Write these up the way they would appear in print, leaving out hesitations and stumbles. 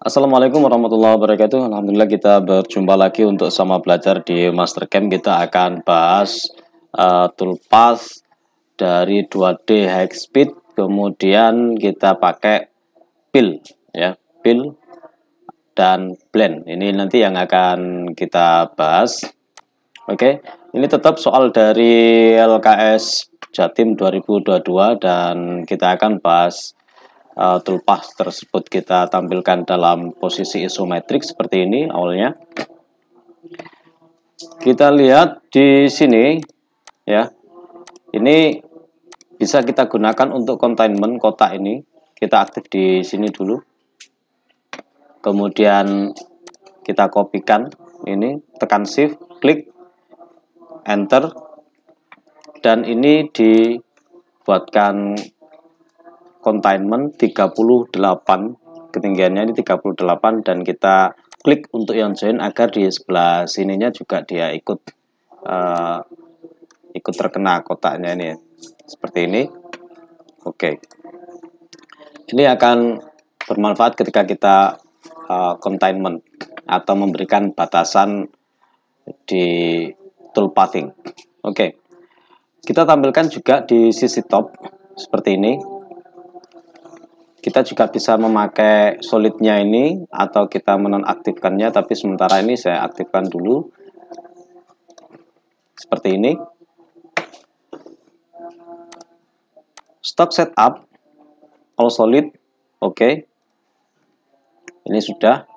Assalamualaikum warahmatullahi wabarakatuh. Alhamdulillah kita berjumpa lagi untuk sama belajar di Mastercam. Kita akan bahas toolpath dari 2D high speed, kemudian kita pakai fill ya, fill dan blend. Ini nanti yang akan kita bahas. Oke, ini tetap soal dari LKS Jatim 2022 dan kita akan bahas toolpath tersebut. Kita tampilkan dalam posisi isometrik seperti ini awalnya. Kita lihat di sini ya. Ini bisa kita gunakan untuk containment kotak ini. Kita aktif di sini dulu. Kemudian kita kopikan ini, tekan shift, klik enter, dan ini dibuatkan containment 38, ketinggiannya ini 38, dan kita klik untuk yang join agar di sebelah sininya juga dia ikut terkena kotaknya ini ya. Seperti ini. Oke. Ini akan bermanfaat ketika kita containment atau memberikan batasan di toolpathing. Oke. Kita tampilkan juga di sisi top seperti ini. Kita juga bisa memakai solidnya ini atau kita menonaktifkannya, tapi sementara ini saya aktifkan dulu seperti ini. Stock setup all solid. Oke. Ini sudah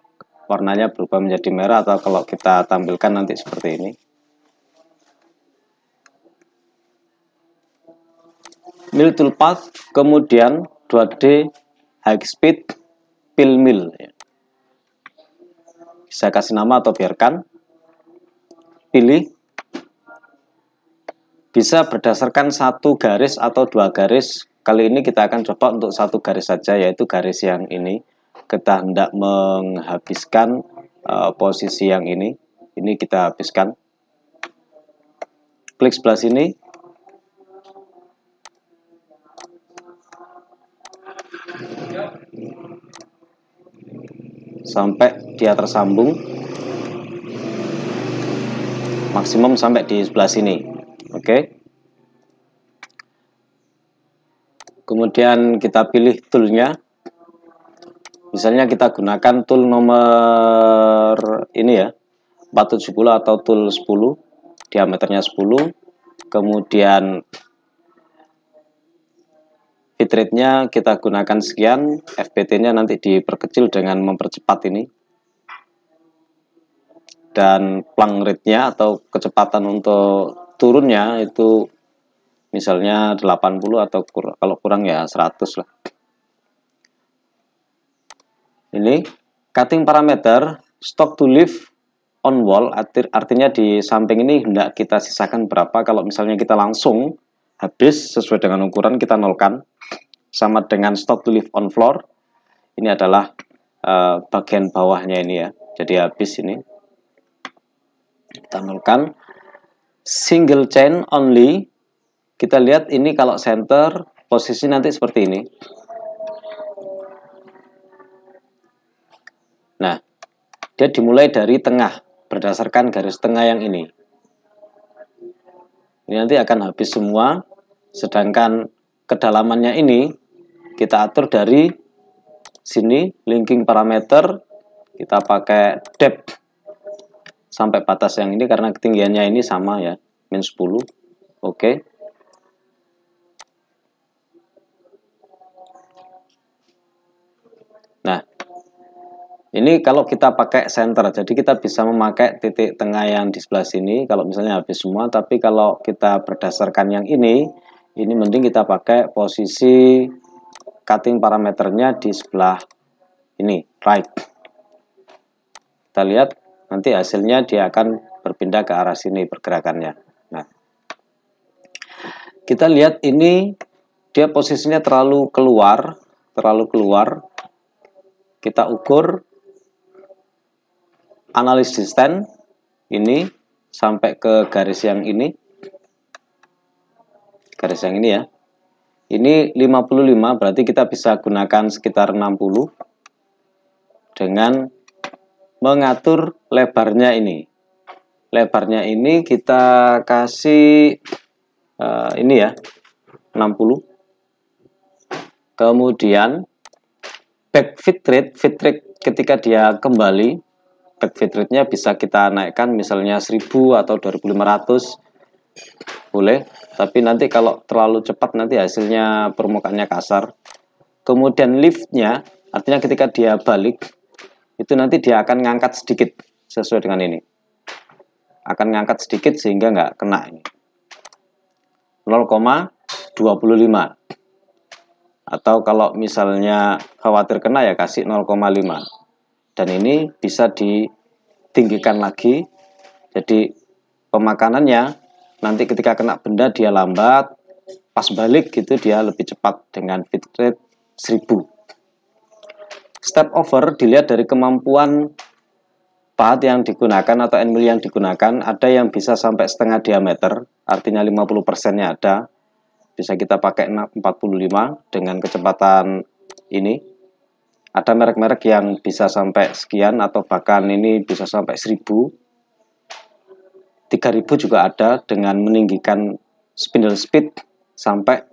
warnanya berubah menjadi merah, atau kalau kita tampilkan nanti seperti ini. Mill toolpath, kemudian 2D high speed fill mill. Bisa kasih nama atau biarkan. Pilih. Bisa berdasarkan satu garis atau dua garis. Kali ini kita akan coba untuk satu garis saja, yaitu garis yang ini. Kita hendak menghabiskan posisi yang ini. Ini kita habiskan. Klik sebelah sini. Sampai dia tersambung. Maksimum sampai di sebelah sini. Oke. Kemudian kita pilih toolnya. Misalnya kita gunakan tool nomor ini ya, 470 atau tool 10, diameternya 10. Kemudian bitrate-nya kita gunakan sekian, FPT-nya nanti diperkecil dengan mempercepat ini. Dan plung rate-nya atau kecepatan untuk turunnya itu misalnya 80 atau kalau kurang ya 100 lah. Ini cutting parameter stock to leave on wall, artinya di samping ini hendak kita sisakan berapa. Kalau misalnya kita langsung habis sesuai dengan ukuran, kita nolkan. Sama dengan stock to leave on floor, ini adalah bagian bawahnya ini ya, jadi habis ini kita nolkan. Single chain only, kita lihat ini kalau center posisi nanti seperti ini. Nah, dia dimulai dari tengah berdasarkan garis tengah yang ini. Ini nanti akan habis semua, sedangkan kedalamannya ini kita atur dari sini, linking parameter kita pakai depth sampai batas yang ini karena ketinggiannya ini sama ya, min 10. Oke. Nah, ini kalau kita pakai center, jadi kita bisa memakai titik tengah yang di sebelah sini kalau misalnya habis semua. Tapi kalau kita berdasarkan yang ini mending kita pakai posisi cutting parameternya di sebelah ini, right. Kita lihat nanti hasilnya dia akan berpindah ke arah sini pergerakannya. Nah, kita lihat ini dia posisinya terlalu keluar. Kita ukur analis distance ini sampai ke garis yang ini. Garis yang ini ya. Ini 55, berarti kita bisa gunakan sekitar 60. dengan mengatur lebarnya ini. Lebarnya ini kita kasih ini ya, 60. Kemudian back feed rate ketika dia kembali, back feed rate-nya bisa kita naikkan misalnya 1000 atau 2500 boleh, tapi nanti kalau terlalu cepat nanti hasilnya permukaannya kasar. Kemudian lift-nya, artinya ketika dia balik itu nanti dia akan ngangkat sedikit sesuai dengan ini, akan ngangkat sedikit sehingga nggak kena ini 0,25, atau kalau misalnya khawatir kena ya kasih 0,5, dan ini bisa ditinggikan lagi, jadi pemakanannya nanti ketika kena benda dia lambat, pas balik gitu dia lebih cepat dengan feed rate 1000. Step over dilihat dari kemampuan pahat yang digunakan atau end mill yang digunakan. Ada yang bisa sampai setengah diameter, artinya 50%-nya ada. Bisa kita pakai 45 dengan kecepatan ini. Ada merek-merek yang bisa sampai sekian atau bahkan ini bisa sampai 1000. 3000 juga ada dengan meninggikan spindle speed sampai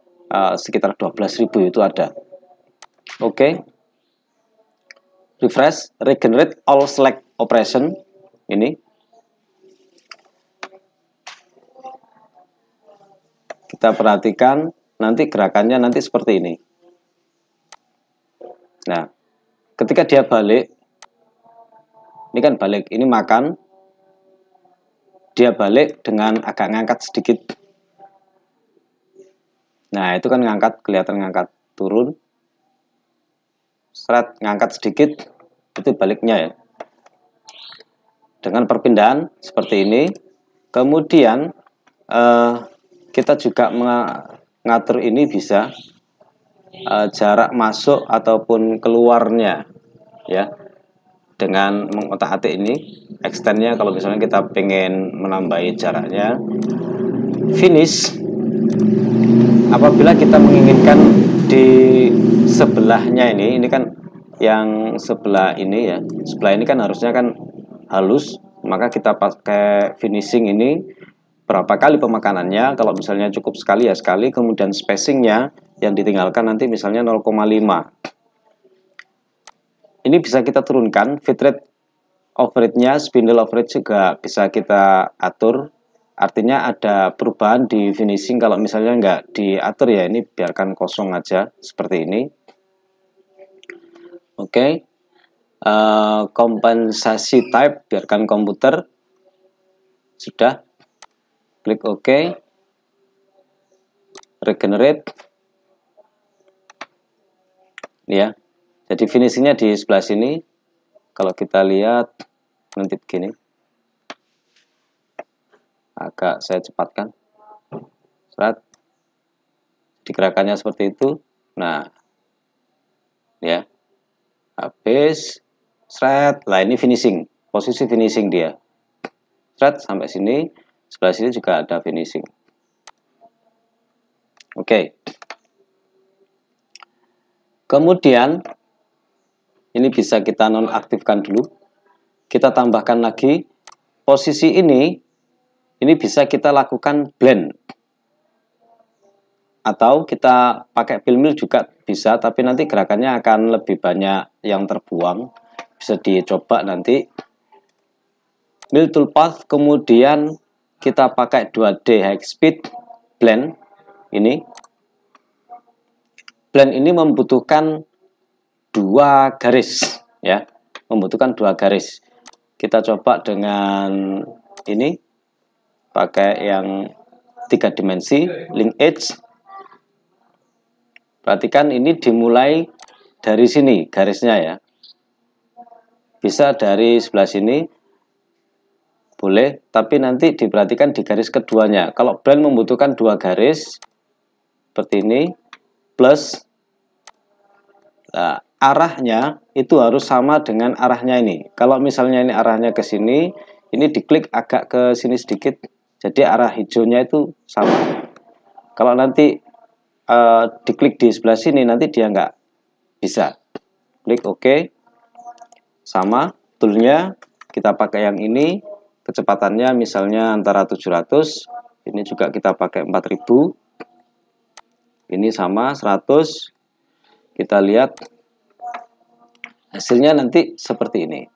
sekitar 12.000 itu ada. Oke. Refresh, regenerate all select operation ini. Kita perhatikan nanti gerakannya nanti seperti ini. Nah, ketika dia balik, ini kan balik, ini makan, dia balik dengan agak ngangkat sedikit. Nah, itu kan ngangkat, kelihatan ngangkat, turun, seret, ngangkat sedikit, itu baliknya ya. Dengan perpindahan seperti ini, kemudian kita juga mengatur ini bisa jarak masuk ataupun keluarnya ya, dengan mengotak-atik ini extendnya. Kalau misalnya kita pengen menambahi jaraknya, finish apabila kita menginginkan di sebelahnya ini kan yang sebelah ini ya, sebelah ini kan harusnya kan halus, maka kita pakai finishing ini berapa kali pemakanannya. Kalau misalnya cukup sekali ya sekali, kemudian spacingnya yang ditinggalkan nanti misalnya 0,5. Ini bisa kita turunkan, feed rate overhead-nya, spindle overhead juga bisa kita atur. Artinya ada perubahan di finishing. Kalau misalnya nggak diatur ya ini biarkan kosong aja seperti ini. Oke. Kompensasi type biarkan komputer. Sudah. Klik OK. Regenerate. Ya. Jadi finishingnya di sebelah sini. Kalau kita lihat nanti begini. Agak saya cepatkan. Serat. Digerakannya seperti itu. Nah. Ya. Habis. Serat. Lah ini finishing. Posisi finishing dia. Serat sampai sini. Sebelah sini juga ada finishing. Oke. Kemudian ini bisa kita nonaktifkan dulu. Kita tambahkan lagi posisi ini bisa kita lakukan blend. Atau kita pakai fill mill juga bisa, tapi nanti gerakannya akan lebih banyak yang terbuang. Bisa dicoba nanti. Mill toolpath, kemudian kita pakai 2D high speed blend ini. Blend ini membutuhkan 2 garis ya, membutuhkan 2 garis. Kita coba dengan ini pakai yang 3 dimensi link edge. Perhatikan ini dimulai dari sini garisnya ya, bisa dari sebelah sini boleh, tapi nanti diperhatikan di garis keduanya. Kalau blend membutuhkan 2 garis seperti ini plus. Nah, arahnya itu harus sama dengan arahnya ini. Kalau misalnya ini arahnya ke sini, ini diklik agak ke sini sedikit, jadi arah hijaunya itu sama. Kalau nanti diklik di sebelah sini, nanti dia nggak bisa. Klik OK. sama toolnya kita pakai yang ini, kecepatannya misalnya antara 700, ini juga kita pakai 4000, ini sama 100. Kita lihat hasilnya nanti seperti ini.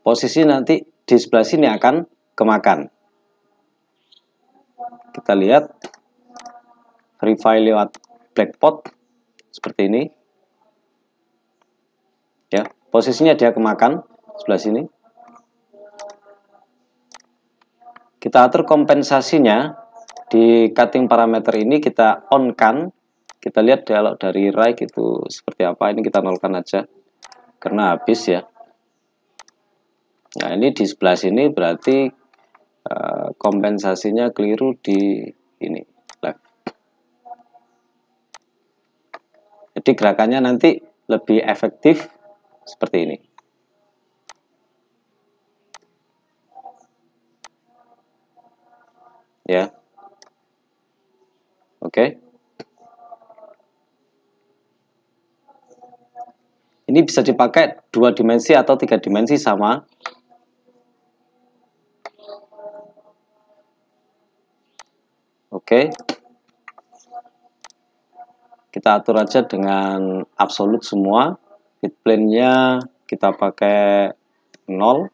Posisi nanti di sebelah sini akan kemakan. Kita lihat verify lewat blackboard seperti ini. Ya, posisinya dia kemakan sebelah sini. Kita atur kompensasinya di cutting parameter ini, kita on kan. Kita lihat kalau dari right itu seperti apa. Ini kita nolkan aja karena habis ya. Nah, ini di sebelah sini berarti kompensasinya keliru di ini left. Jadi gerakannya nanti lebih efektif seperti ini. Ya. Oke. Ini bisa dipakai 2 dimensi atau 3 dimensi sama. Oke. Kita atur aja dengan absolut semua. Bit plane-nya kita pakai 0.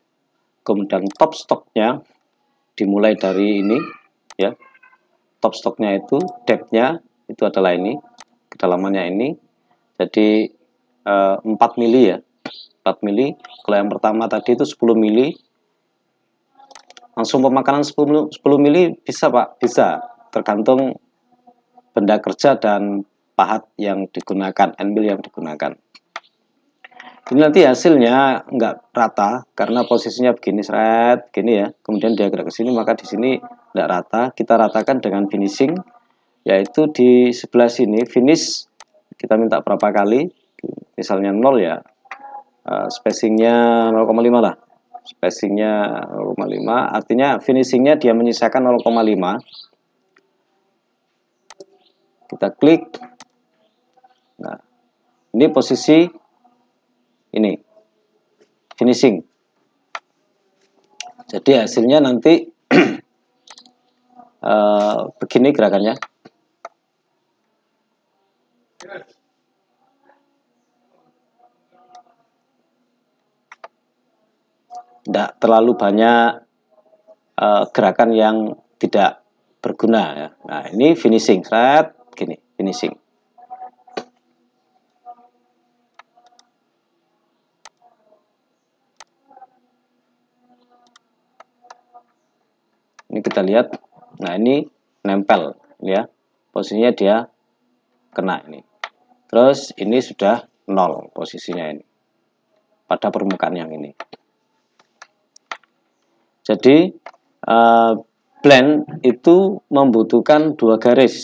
Kemudian top stocknya dimulai dari ini ya. Top stocknya itu depth-nya itu adalah ini, kedalamannya ini. Jadi 4 mili ya. 4 mili. Kalau yang pertama tadi itu 10 mili. Langsung pemakanan 10 mili bisa Pak? Bisa. Tergantung benda kerja dan pahat yang digunakan, anvil yang digunakan. Ini nanti hasilnya nggak rata karena posisinya begini seret, gini ya. Kemudian dia gerak ke sini, maka di sini nggak rata. Kita ratakan dengan finishing, yaitu di sebelah sini finish kita minta berapa kali? Misalnya 0 ya, spacingnya 0,5 lah. Spacingnya 0,5, artinya finishingnya dia menyisakan 0,5. Kita klik. Nah, ini posisi ini finishing. Jadi hasilnya nanti begini gerakannya. Tidak terlalu banyak gerakan yang tidak berguna ya. Nah, ini finishing, seret, gini, finishing. Ini kita lihat. Nah, ini nempel ya. Posisinya dia kena ini. Terus ini sudah 0 posisinya ini. Pada permukaan yang ini. Jadi blend itu membutuhkan 2 garis.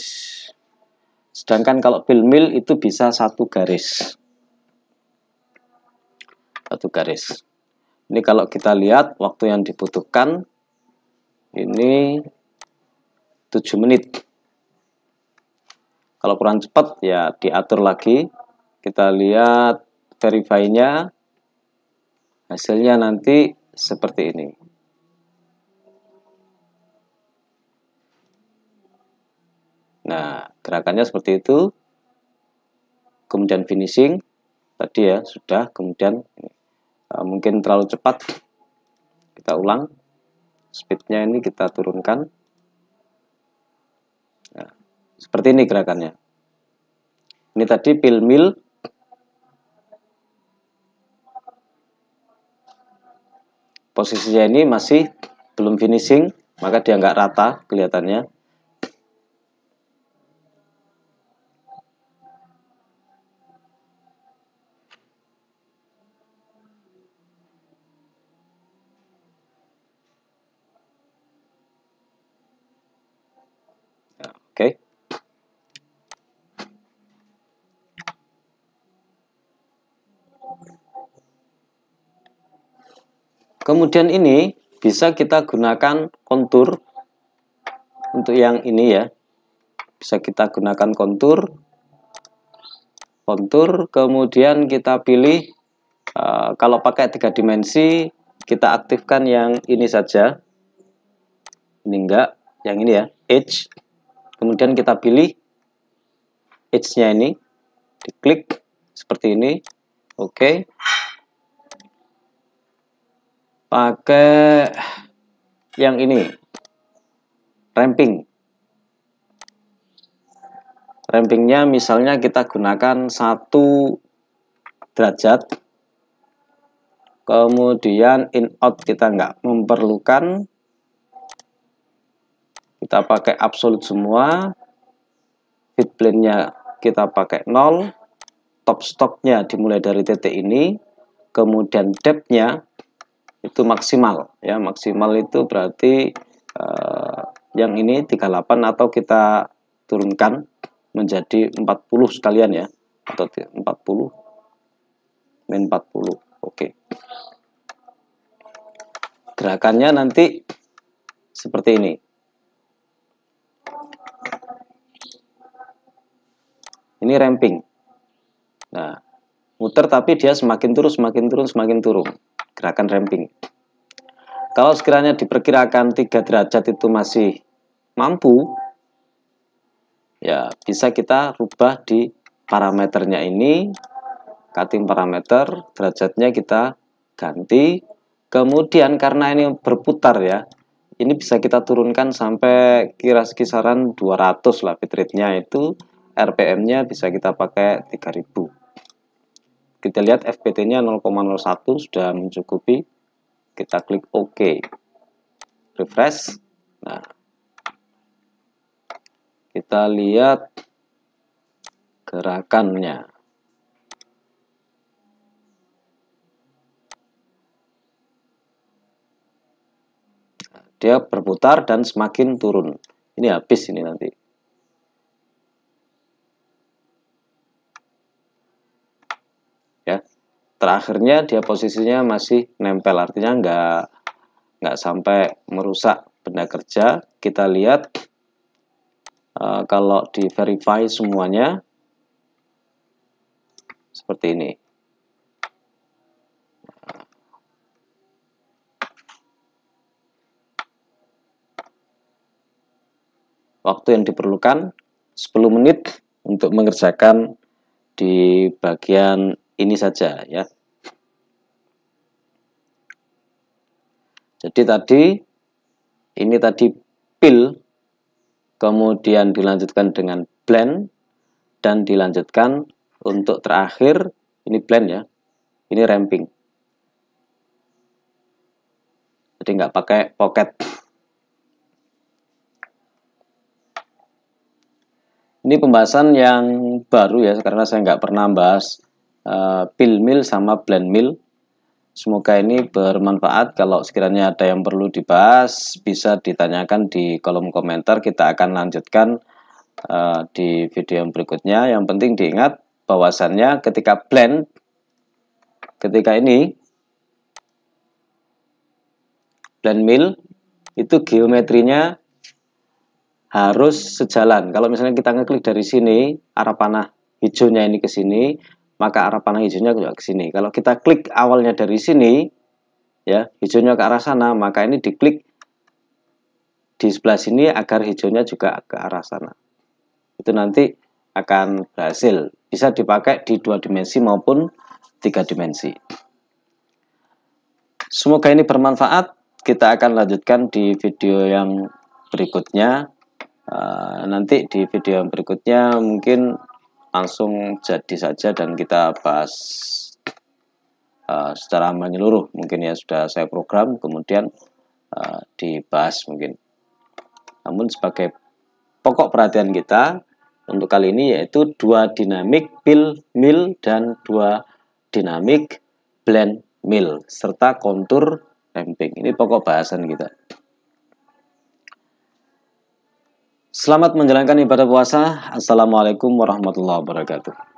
Sedangkan kalau fill mill itu bisa 1 garis. 1 garis. Ini kalau kita lihat waktu yang dibutuhkan ini 7 menit. Kalau kurang cepat ya diatur lagi. Kita lihat verify-nya. Hasilnya nanti seperti ini. Nah, gerakannya seperti itu. Kemudian finishing tadi ya sudah. Kemudian mungkin terlalu cepat. Kita ulang. Speednya ini kita turunkan. Nah, seperti ini gerakannya. Ini tadi fill mill. Posisinya ini masih belum finishing, maka dia nggak rata kelihatannya. Oke. Kemudian ini bisa kita gunakan kontur untuk yang ini ya. Bisa kita gunakan kontur. Kemudian kita pilih Kalau pakai 3 dimensi, kita aktifkan yang ini saja. Ini enggak, yang ini ya, edge. Kemudian kita pilih edge-nya ini, diklik seperti ini. Oke. Pakai yang ini, ramping. Rampingnya misalnya kita gunakan 1 derajat. Kemudian in out kita nggak memerlukan. Kita pakai absolute semua. Fit plane-nya kita pakai 0. Top stop-nya dimulai dari titik ini. Kemudian depth-nya itu maksimal ya. Maksimal itu berarti yang ini 38 atau kita turunkan menjadi 40 sekalian ya, atau 40 min 40. Oke. Gerakannya nanti seperti ini. Ini ramping. Nah, muter tapi dia semakin turun, semakin turun, semakin turun. Gerakan ramping. Kalau sekiranya diperkirakan 3 derajat itu masih mampu, ya bisa kita rubah di parameternya ini. Cutting parameter, derajatnya kita ganti. Kemudian karena ini berputar ya, ini bisa kita turunkan sampai kisaran 200 lah bitrate-nya itu. RPM-nya bisa kita pakai 3000. Kita lihat FPT-nya 0,01 sudah mencukupi. Kita klik OK. Refresh. Nah, kita lihat gerakannya. Dia berputar dan semakin turun. Ini habis ini nanti. Ya, terakhirnya dia posisinya masih nempel, artinya nggak sampai merusak benda kerja. Kita lihat kalau di verify semuanya seperti ini. Waktu yang diperlukan 10 menit untuk mengerjakan di bagian ini saja ya. Jadi tadi ini tadi fill, kemudian dilanjutkan dengan blend, dan dilanjutkan untuk terakhir ini blend ya, ini ramping. Jadi nggak pakai pocket. Ini pembahasan yang baru ya, karena saya nggak pernah bahas fill mill sama blend mill. Semoga ini bermanfaat. Kalau sekiranya ada yang perlu dibahas, bisa ditanyakan di kolom komentar. Kita akan lanjutkan di video yang berikutnya. Yang penting diingat bahwasannya ketika blend, ketika ini blend mill itu geometrinya harus sejalan. Kalau misalnya kita ngeklik dari sini, arah panah hijaunya ini ke sini, maka arah panah hijaunya juga ke sini. Kalau kita klik awalnya dari sini, ya hijaunya ke arah sana, maka ini diklik di sebelah sini agar hijaunya juga ke arah sana. Itu nanti akan berhasil. Bisa dipakai di 2 dimensi maupun 3 dimensi. Semoga ini bermanfaat. Kita akan lanjutkan di video yang berikutnya. Nanti di video yang berikutnya mungkin langsung jadi saja dan kita bahas secara menyeluruh. Mungkin ya sudah saya program, kemudian dibahas mungkin. Namun sebagai pokok perhatian kita untuk kali ini yaitu 2 dinamik fill mill dan 2 dinamik blend mill serta kontur ramping. Ini pokok bahasan kita. Selamat menjalankan ibadah puasa. Assalamualaikum warahmatullahi wabarakatuh.